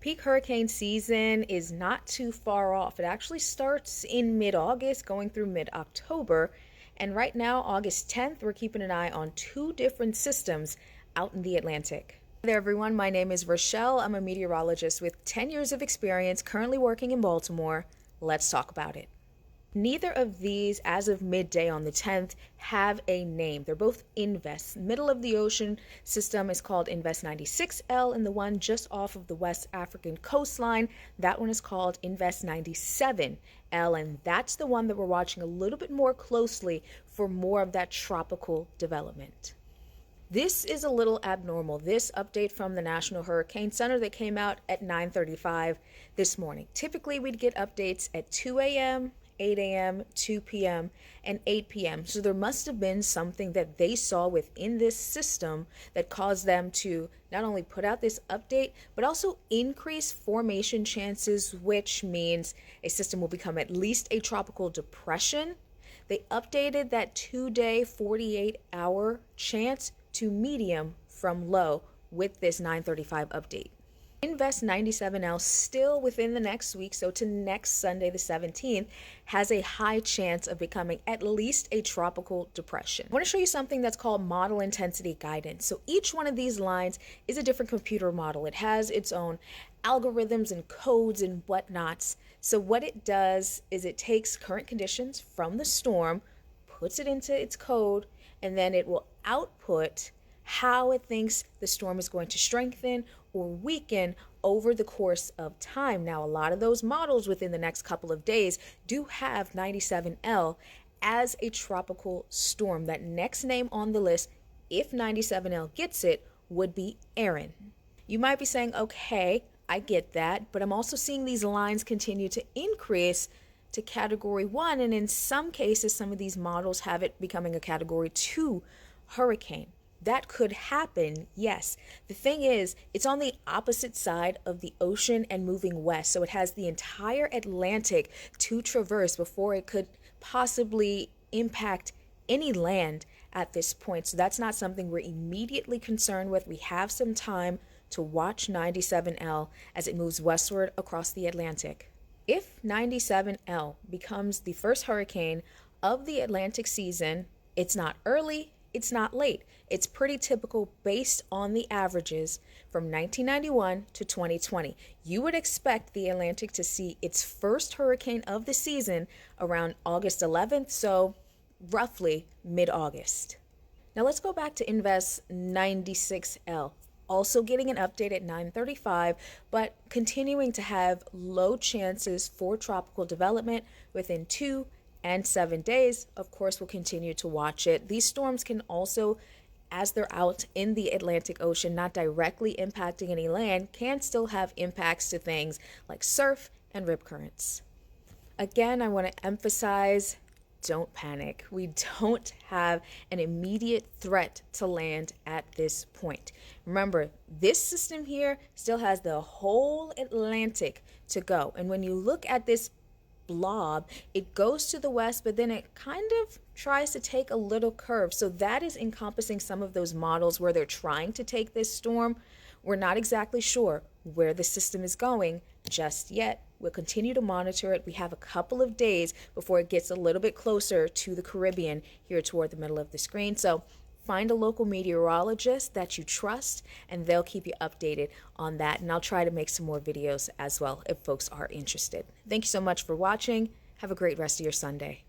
Peak hurricane season is not too far off. It actually starts in mid-August, going through mid-October. And right now, August 10th, we're keeping an eye on two different systems out in the Atlantic. Hey there, everyone. My name is Rochelle. I'm a meteorologist with 10 years of experience, currently working in Baltimore. Let's talk about it. Neither of these, as of midday on the 10th, have a name. They're both Invest. Middle of the ocean system is called Invest 96L, and the one just off of the West African coastline, that one is called Invest 97L, and that's the one that we're watching a little bit more closely for more of that tropical development. This is a little abnormal. This update from the National Hurricane Center that came out at 9:35 this morning. Typically, we'd get updates at 2 a.m., 8 a.m., 2 p.m., and 8 p.m. So there must have been something that they saw within this system that caused them to not only put out this update, but also increase formation chances, which means a system will become at least a tropical depression. They updated that 2-day, 48-hour chance to medium from low with this 9:35 update. Invest 97L still within the next week, so to next Sunday the 17th, has a high chance of becoming at least a tropical depression. I want to show you something that's called model intensity guidance. So each one of these lines is a different computer model. It has its own algorithms and codes and whatnots. So what it does is it takes current conditions from the storm, puts it into its code, and then it will output how it thinks the storm is going to strengthen or weaken over the course of time. Now, a lot of those models within the next couple of days do have 97L as a tropical storm. That next name on the list, if 97L gets it, would be Erin. You might be saying, okay, I get that, but I'm also seeing these lines continue to increase to category 1, and in some cases, some of these models have it becoming a category 2 hurricane. That could happen, yes. The thing is, it's on the opposite side of the ocean and moving west, so it has the entire Atlantic to traverse before it could possibly impact any land at this point. So that's not something we're immediately concerned with. We have some time to watch 97L as it moves westward across the Atlantic. If 97L becomes the first hurricane of the Atlantic season, it's not early, it's not late. It's pretty typical based on the averages from 1991 to 2020. You would expect the Atlantic to see its first hurricane of the season around August 11th, so roughly mid-August. Now let's go back to Invest 96L. Also getting an update at 9:35, but continuing to have low chances for tropical development within 2 and 7 days. Of course, we'll continue to watch it. These storms can also, as they're out in the Atlantic Ocean, not directly impacting any land, can still have impacts to things like surf and rip currents. Again, I want to emphasize, don't panic. We don't have an immediate threat to land at this point. Remember, this system here still has the whole Atlantic to go. And when you look at this blob, it goes to the west, but then it kind of tries to take a little curve. So that is encompassing some of those models where they're trying to take this storm. We're not exactly sure where the system is going just yet. We'll continue to monitor it. We have a couple of days before it gets a little bit closer to the Caribbean here toward the middle of the screen. So find a local meteorologist that you trust, and they'll keep you updated on that. And I'll try to make some more videos as well if folks are interested. Thank you so much for watching. Have a great rest of your Sunday.